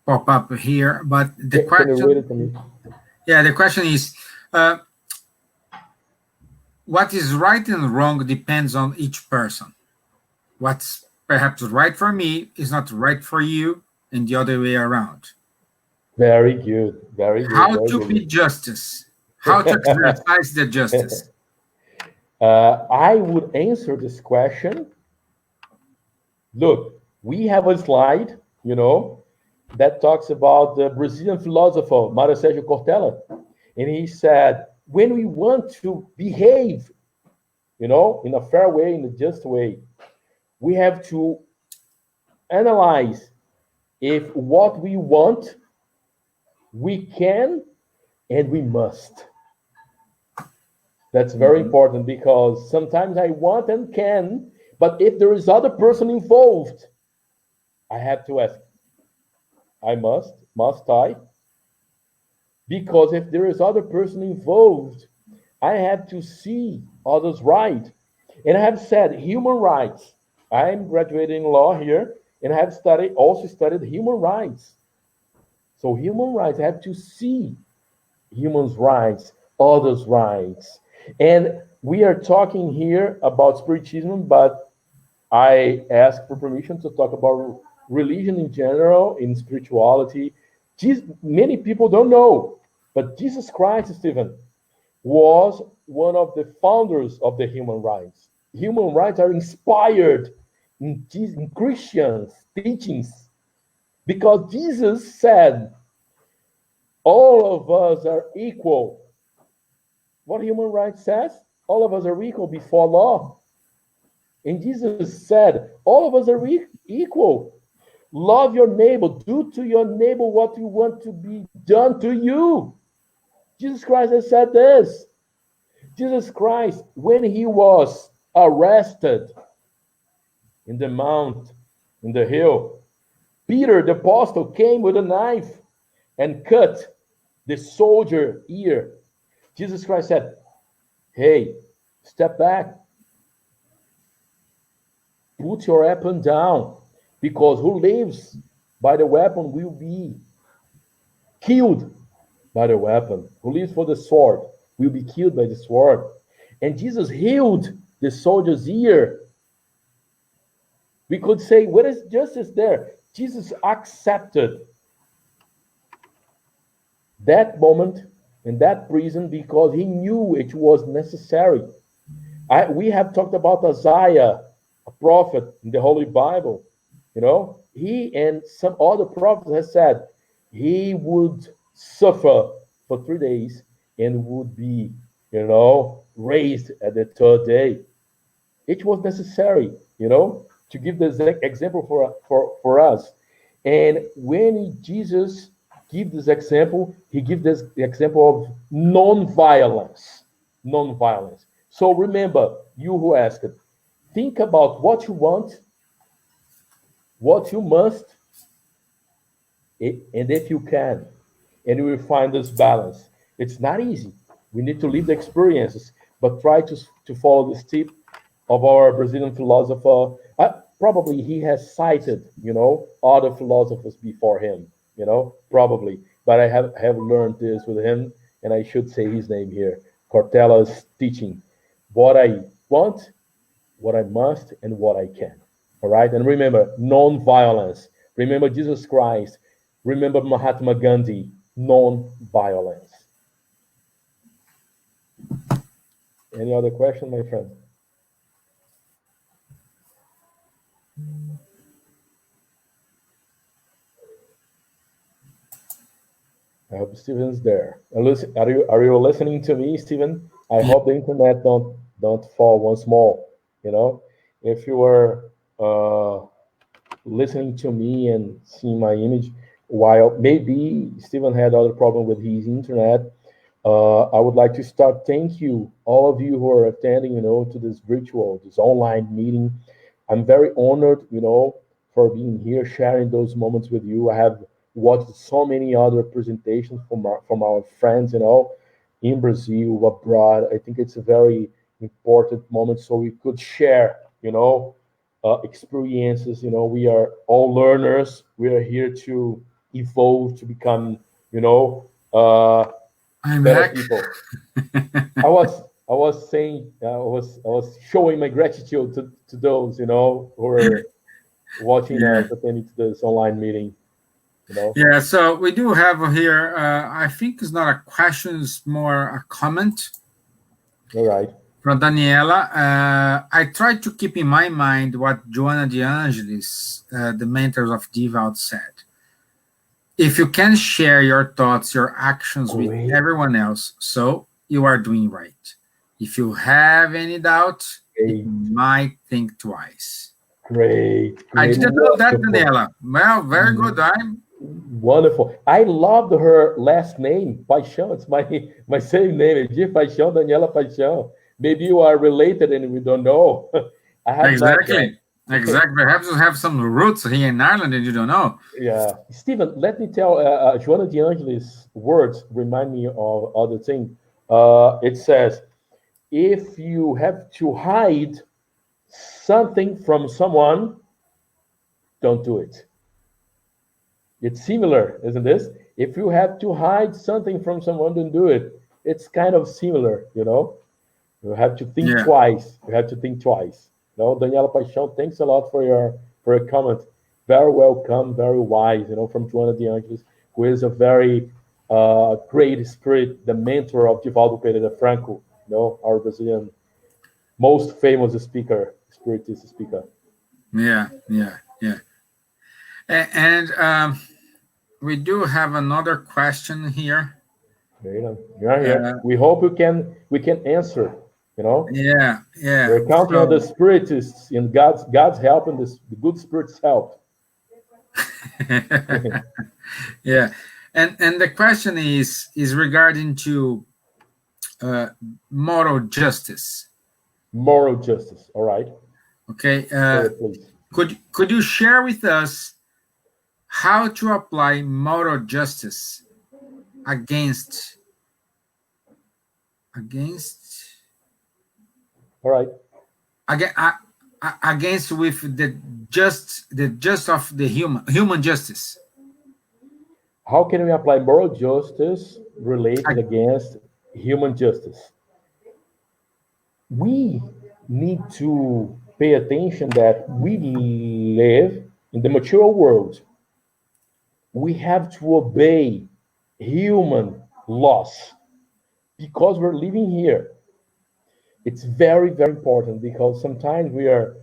pop up here, but the Can you read question, it to me? yeah, the question is, what is right and wrong depends on each person. What's perhaps right for me is not right for you, and the other way around. Very good. Very good. How Very to be good. justice? How to exercise the justice? I would answer this question. Look, we have a slide, that talks about the Brazilian philosopher Mário Sérgio Cortella, and he said, when we want to behave, in a fair way, in a just way, we have to analyze if what we want, we can and we must. That's very important, because sometimes I want and can, but if there is other person involved, I have to ask, must I? Because if there is other person involved, I have to see others' right. And I have said human rights. I'm graduating law here, and I have also studied human rights. So human rights, I have to see humans' rights, others' rights. And we are talking here about spiritism, but I ask for permission to talk about religion in general, in spirituality. Many people don't know, but Jesus Christ, Stephen, was one of the founders of the human rights. Human rights are inspired in Christians' teachings, because Jesus said, all of us are equal. What human rights says? All of us are equal before law. And Jesus said, all of us are equal. Love your neighbor. Do to your neighbor what you want to be done to you. Jesus Christ has said this. Jesus Christ, when he was arrested in the mount, in the hill, Peter, the apostle, came with a knife and cut the soldier ear. Jesus Christ said, hey, step back. Put your weapon down, because who lives by the weapon will be killed by the weapon. Who lives for the sword will be killed by the sword. And Jesus healed the soldier's ear. We could say, what is justice there? Jesus accepted that moment in that prison because he knew it was necessary. We have talked about Isaiah, a prophet in the Holy Bible. He and some other prophets have said he would suffer for 3 days and would be, raised at the third day. It was necessary, to give this example for us. And when Jesus gives this example, he gives this example of non-violence. Non-violence. So remember, you who asked, think about what you want, what you must, and if you can, and you will find this balance. It's not easy. We need to live the experiences, but try to follow the step of our Brazilian philosopher. Probably he has cited, other philosophers before him, probably. But I have learned this with him, and I should say his name here. Cortella's teaching. What I want, what I must, and what I can. All right? And remember, non-violence. Remember Jesus Christ. Remember Mahatma Gandhi. Non-violence. Any other question, my friend? I hope Steven's there. Are you listening to me, Steven? I hope the internet don't fall once more. You know, if you are listening to me and seeing my image, while maybe Steven had other problem with his internet, I would like to start. Thank you, all of you who are attending, to this online meeting. I'm very honored, for being here, sharing those moments with you. I have watched so many other presentations from our friends, in Brazil, abroad. I think it's a very important moment so we could share, experiences. We are all learners. We are here to evolve, to become, I'm better back. people. I was saying, I was showing my gratitude to those, who are watching us, attending to this online meeting. Yeah, so we do have here, I think it's not a question, it's more a comment. All right. From Daniela. I tried to keep in my mind what Joanna de Angelis, the mentors of Devout, said. If you can share your thoughts, your actions with everyone else, so you are doing right. If you have any doubt, you might think twice. Great. I didn't know that, Daniela. Well, very good. Wonderful. I loved her last name, Paixão. It's my same name, Edir Paixão, Daniela Paixão. Maybe you are related and we don't know. Exactly. Perhaps you have some roots here in Ireland and you don't know. Yeah. Stephen, let me tell, Joanna de Angelis' words remind me of other thing. It says, if you have to hide something from someone, don't do it. It's similar, isn't this? If you have to hide something from someone, don't do it. It's kind of similar, You have to think twice. You have to think twice. Daniela Paixão, thanks a lot for your comment. Very welcome, very wise, from Joanna de Angelis, who is a very great spirit, the mentor of Divaldo Pereira Franco, our Brazilian most famous spiritist speaker. Yeah. And we do have another question here. Yeah. We hope we can answer. Yeah. We're counting on the spiritists and God's help and the good spirits help. Yeah, and the question is regarding to moral justice. Moral justice. All right. Okay. Could you share with us how to apply moral justice against? All right. Against with the just of the human justice. How can we apply moral justice related against human justice? We need to pay attention that we live in the material world. We have to obey human laws because we're living here. It's very, very important because sometimes we are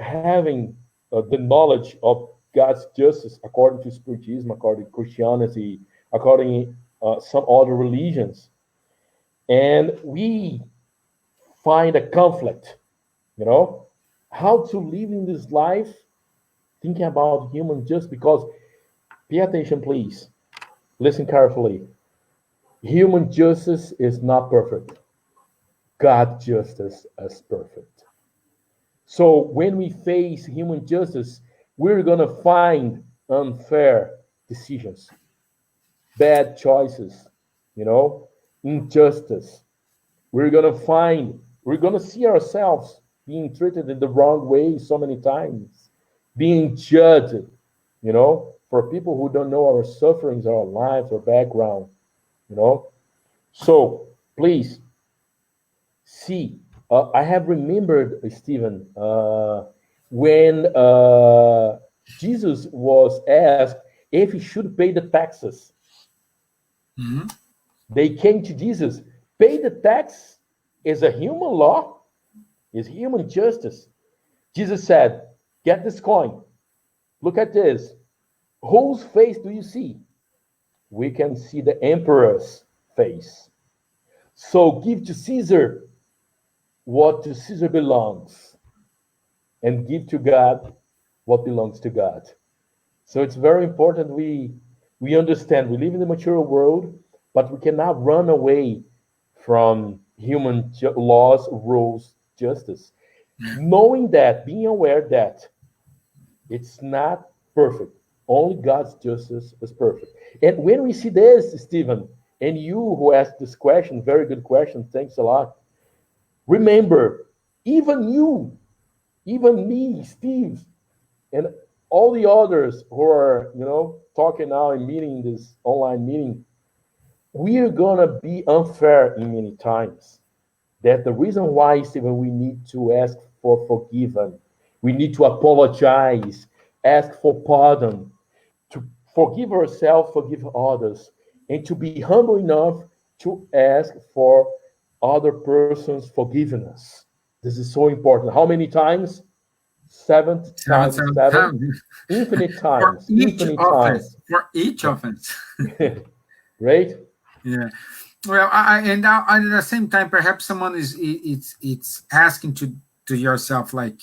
having the knowledge of God's justice according to Spiritism, according to Christianity, according some other religions. And we find a conflict, how to live in this life, thinking about human justice, because, pay attention, please, listen carefully. Human justice is not perfect. God justice is perfect. So when we face human justice, we're going to find unfair decisions, bad choices, injustice. We're going to see ourselves being treated in the wrong way so many times, being judged, for people who don't know our sufferings, our lives, our background, So please, see, I have remembered, Stephen, when Jesus was asked if he should pay the taxes. Mm-hmm. They came to Jesus. Pay the tax is a human law, is human justice. Jesus said, get this coin. Look at this. Whose face do you see? we can see the emperor's face. So give to Caesar what to Caesar belongs, and give to God what belongs to God. So it's very important we understand we live in the material world, but we cannot run away from human laws, rules, justice. Knowing that, being aware that it's not perfect. Only God's justice is perfect. And when we see this, Stephen, and you who asked this question, very good question, thanks a lot. Remember, even you, even me, Steve, and all the others who are, talking now and meeting this online meeting, we are gonna be unfair in many times. That the reason why, Stephen, we need to ask for forgiven, we need to apologize, ask for pardon, to forgive ourselves, forgive others, and to be humble enough to ask for other person's forgiveness. This is so important. How many times? Seven times seven. Infinite times. For each infinite offense. times. For each offense. Right? Yeah. Well, and at the same time, perhaps someone it's asking to yourself, like,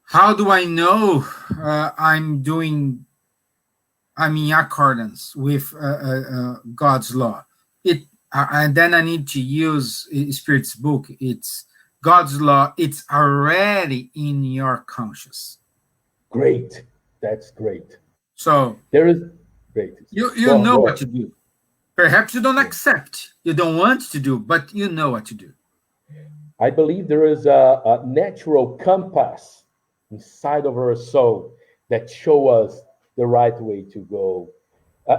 how do I know I'm in accordance with God's law? And then I need to use Spirit's book. It's God's law. It's already in your conscience. Great. That's great. So there is great. You know what to do. Perhaps you don't accept. You don't want to do, but you know what to do. I believe there is a natural compass inside of our soul that show us the right way to go.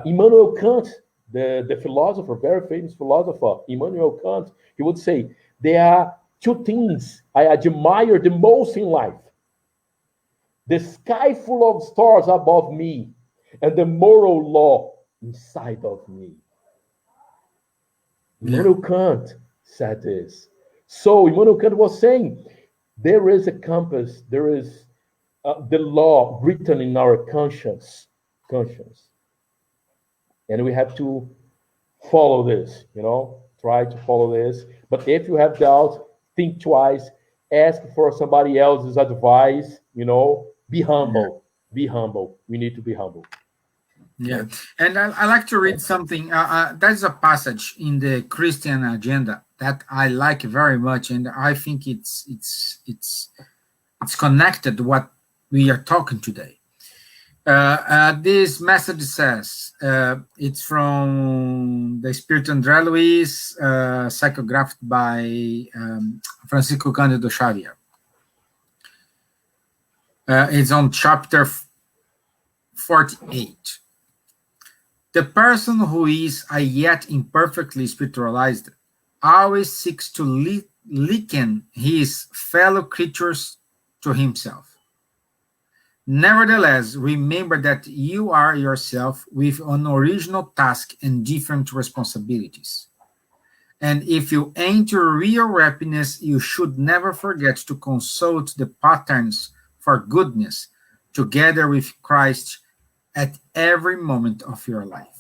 Immanuel Kant, the philosopher, very famous philosopher, Immanuel Kant, he would say, there are two things I admire the most in life. The sky full of stars above me and the moral law inside of me. Immanuel Kant said this. So Immanuel Kant was saying, there is a compass, there is the law written in our conscience. And we have to follow this, try to follow this. But if you have doubt, think twice, ask for somebody else's advice, be humble. Be humble. We need to be humble. Yeah. And I like to read something. There's a passage in the Christian agenda that I like very much, and I think it's connected to what we are talking today. This message says, it's from the Spirit André Luiz, psychographed by Francisco Cândido Xavier. It's on chapter 48. The person who is yet imperfectly spiritualized always seeks to liken his fellow creatures to himself. Nevertheless, remember that you are yourself with an original task and different responsibilities. And if you aim to real happiness, you should never forget to consult the patterns for goodness together with Christ at every moment of your life.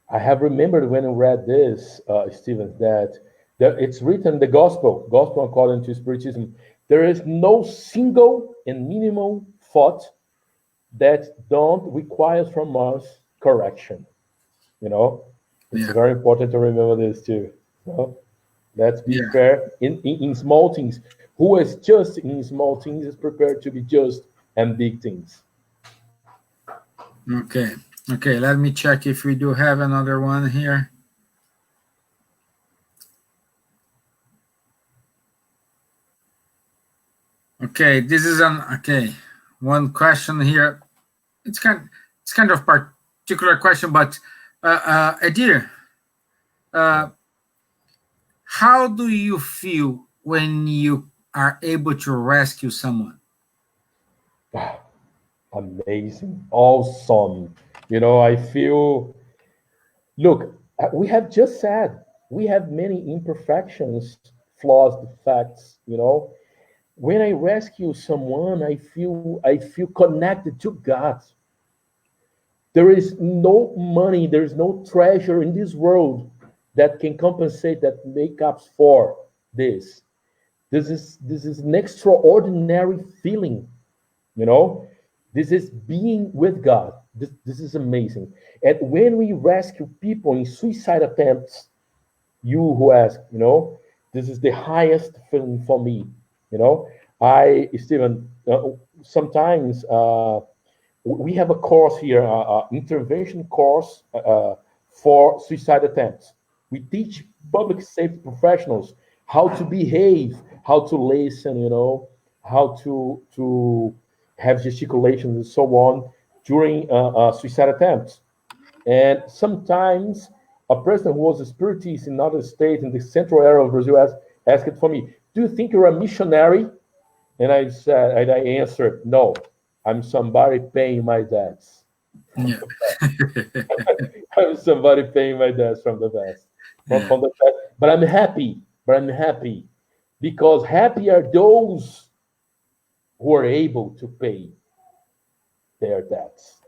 I have remembered when I read this, Stephen, that it's written the gospel according to Spiritism. There is no single and minimal thought that don't require from us correction. It's very important to remember this too. Let's be fair in small things. Who is just in small things is prepared to be just in big things. Okay, let me check if we do have another one here. Okay, this is one question here. It's kind of particular question, but Edir, how do you feel when you are able to rescue someone? Amazing, awesome. I feel, look, we have just said we have many imperfections, flaws, defects. When I rescue someone, I feel connected to God. There is no money, there is no treasure in this world that can compensate, that make up for this. This is an extraordinary feeling, you know. This is being with God. This is amazing. And when we rescue people in suicide attempts, you who ask, this is the highest feeling for me. Stephen, sometimes we have a course here, intervention course for suicide attempts. We teach public safety professionals how to behave, how to listen, how to have gesticulations and so on during suicide attempts. And sometimes a person who was a spiritist in another state in the central area of Brazil asked for me, "Do you think you're a missionary?" And I answered, "No, I'm somebody paying my debts." Yeah. I'm somebody paying my debts from the past. From the past. But I'm happy. Because happy are those who are able to pay their debts.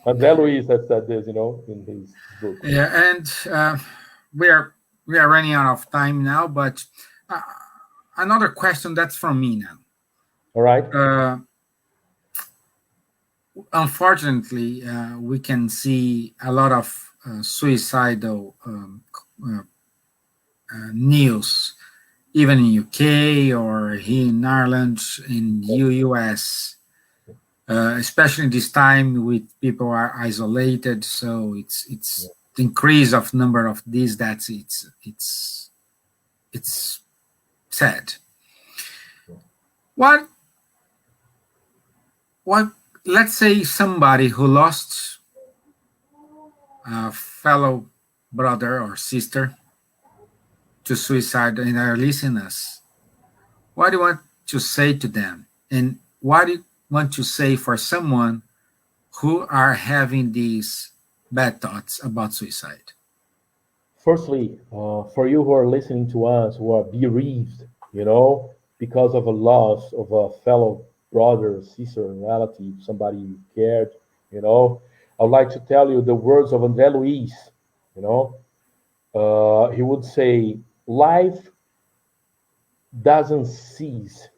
André Luiz has said this, in his book. Yeah, and we are running out of time now, but another question that's from me now. All right. Unfortunately, we can see a lot of suicidal news, even in UK or here in Ireland, in US. Especially this time with people are isolated, so it's the increase of number of these deaths. It's sad. What let's say somebody who lost a fellow brother or sister to suicide and are listening us. What do you want to say to them, and what do you want to say for someone who are having these bad thoughts about suicide? Firstly, for you who are listening to us, who are bereaved, because of a loss of a fellow brother, sister, relative, somebody you cared, I would like to tell you the words of André Luiz. He would say, life doesn't cease.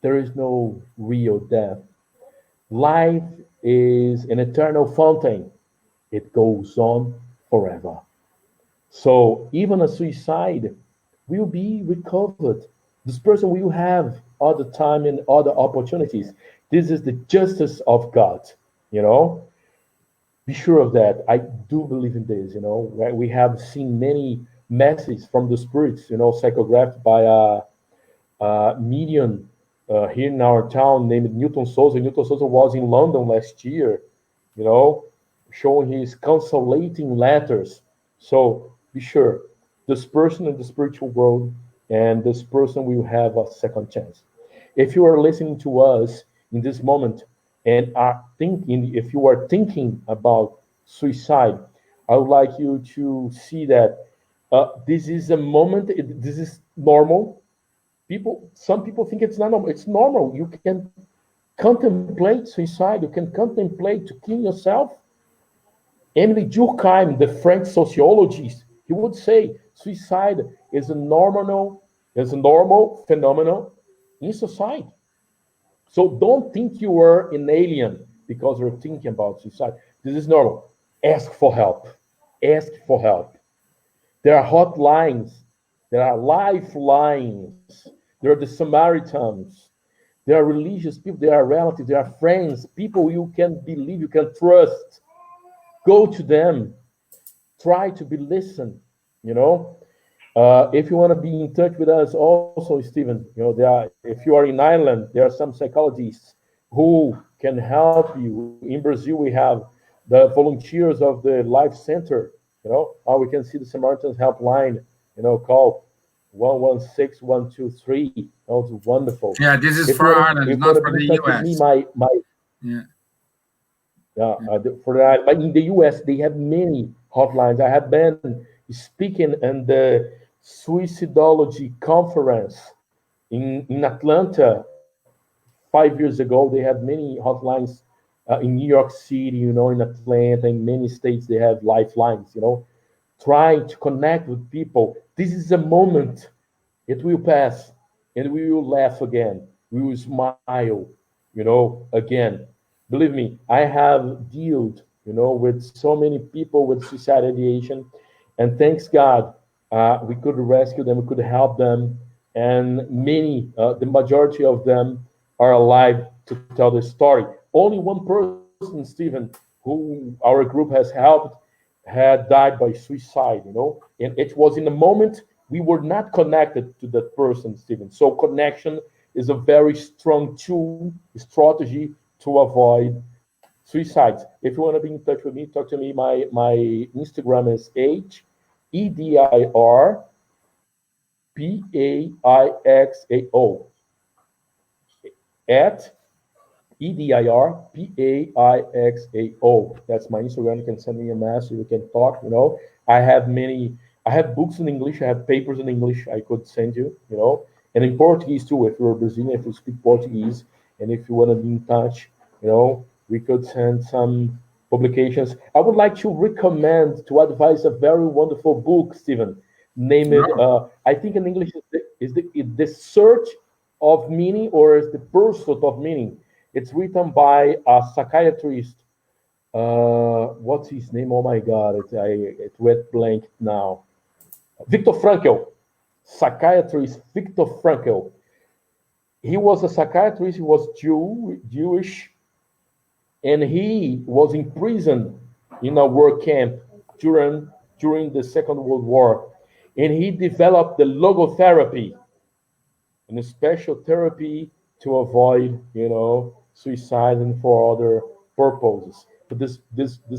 There is no real death. Life is an eternal fountain. It goes on forever. So even a suicide will be recovered. This person will have other time and other opportunities. This is the justice of God, Be sure of that. I do believe in this, We have seen many messages from the spirits, psychographed by a medium here in our town named Newton Souza. Newton Souza was in London last year, showing his consolating letters. So be sure, this person in the spiritual world and this person will have a second chance. If you are listening to us in this moment and if you are thinking about suicide, I would like you to see that this is a moment, this is normal. Some people think it's not normal. It's normal. You can contemplate suicide. You can contemplate to kill yourself. Emily Durkheim, the French sociologist, he would say suicide is a normal phenomenon in society. So don't think you are an alien because you're thinking about suicide. This is normal. Ask for help. Ask for help. There are hotlines. There are lifelines. There are the Samaritans. There are religious people. There are relatives. There are friends. People you can believe, you can trust. Go to them. Try to be listened. If you want to be in touch with us, also, Stephen, if you are in Ireland, there are some psychologists who can help you. In Brazil, we have the volunteers of the Life Center. We can see the Samaritans helpline. Call 116123. That was wonderful. Yeah, this is for Ireland, not for the US. But in the US, they have many hotlines. I have been speaking in the Suicidology conference in Atlanta 5 years ago. They had many hotlines in New York City, in Atlanta, in many states, they have lifelines, try to connect with people. This is a moment. It will pass, and we will laugh again. We will smile, again. Believe me, I have dealt, with so many people with suicide ideation, and thanks God, we could rescue them, we could help them, and many, the majority of them are alive to tell the story. Only one person, Stephen, who our group has helped, had died by suicide, and it was in a moment we were not connected to that person, Stephen. So connection is a very strong tool, strategy to avoid suicides. If you want to be in touch with me, talk to me. My Instagram is HEDIRPAIXAO at EDIRPAIXAO. That's my Instagram. You can send me a message. We can talk. I have many. I have books in English. I have papers in English. I could send you. And in Portuguese too. If you're Brazilian, if you speak Portuguese, and if you want to be in touch, we could send some publications. I would like to recommend to advise a very wonderful book, Stephen, named I think in English is the Search of Meaning, or is the Pursuit of Meaning. It's written by a psychiatrist. What's his name? Oh my God, it went blank now. Viktor Frankl, psychiatrist Viktor Frankl. He was a psychiatrist. He was Jewish, and he was imprisoned in a work camp during the Second World War, and he developed the logotherapy, and a special therapy to avoid, suicide and for other purposes. But this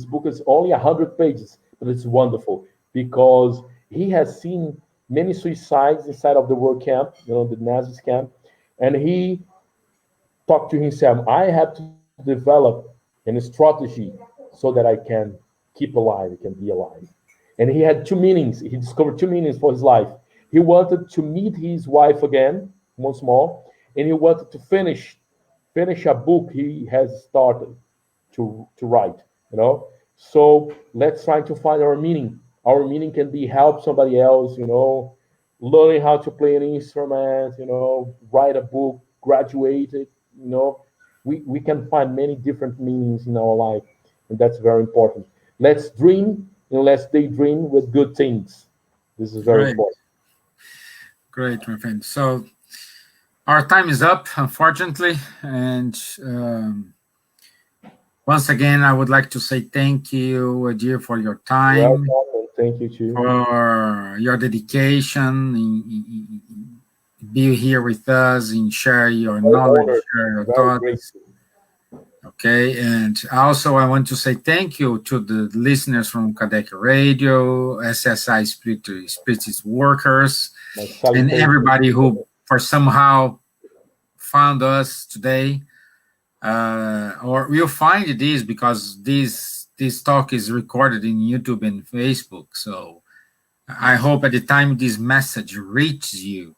book is only 100 pages, but it's wonderful because he has seen many suicides inside of the war camp, the Nazis camp, and he talked to himself. I have to develop a strategy so that I can keep alive, I can be alive. And he had two meanings. He discovered two meanings for his life. He wanted to meet his wife again once more, and he wanted to finish a book he has started to write. So let's try to find our meaning. Our meaning can be help somebody else, learning how to play an instrument, write a book, graduated, we can find many different meanings in our life, and that's very important. Let's dream and let's daydream with good things. This is very important. Great, my friend. So our time is up, unfortunately, and once again, I would like to say thank you, Edir, for your time. Welcome. Thank you too for your dedication, in be here with us, and share your knowledge, share your thoughts. Okay, and also I want to say thank you to the listeners from Cadec Radio, SSI Spiritist Workers, and everybody who for somehow found us today, or will find this because this talk is recorded in YouTube and Facebook. So I hope at the time this message reaches you,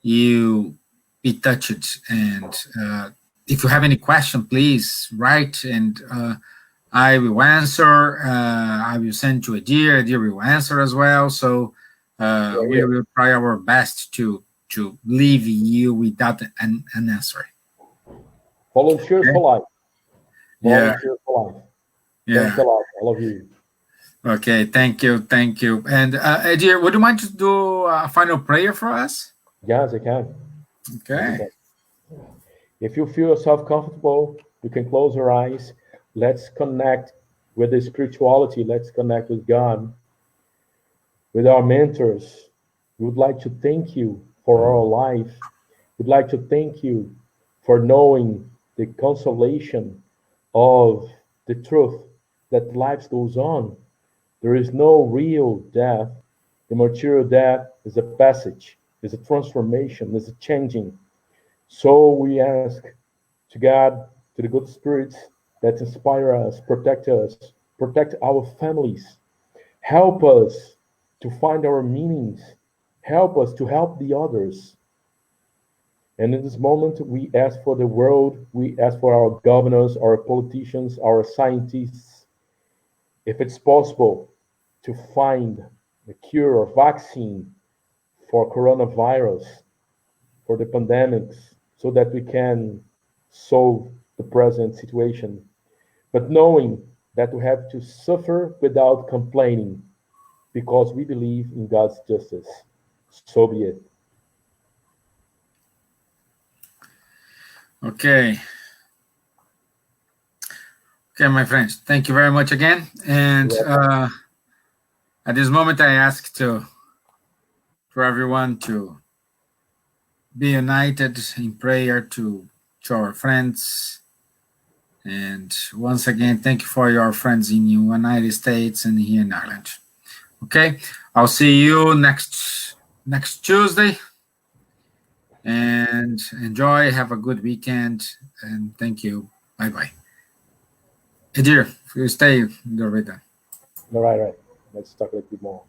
you be touched. And if you have any question, please write, and I will answer. I will send to Edir. Edir will answer as well. So we will try our best to leave you without an answer. Volunteers for life. Volunteers for life. Yeah. Thanks a lot. I love you. Okay, thank you. And Edir, would you mind to do a final prayer for us? Yes, I can. Okay. If you feel yourself comfortable, you can close your eyes. Let's connect with the spirituality. Let's connect with God, with our mentors. We would like to thank you for our life. We'd like to thank you for knowing the consolation of the truth that life goes on. There is no real death. The material death is a passage, is a transformation, is a changing. So we ask to God, to the good spirits that inspire us, protect our families, help us to find our meanings, help us to help the others. And in this moment, we ask for the world, we ask for our governors, our politicians, our scientists, if it's possible to find a cure or vaccine for coronavirus, for the pandemics, so that we can solve the present situation. But knowing that we have to suffer without complaining because we believe in God's justice. So be it. Okay. Okay, my friends, thank you very much again. And at this moment, I ask for everyone to be united in prayer to our friends. And once again, thank you for your friends in the United States and here in Ireland. Okay, I'll see you next Tuesday. And enjoy, have a good weekend, and thank you. Bye-bye. Edir, you stay, Dorita. All right. Let's talk a little bit more.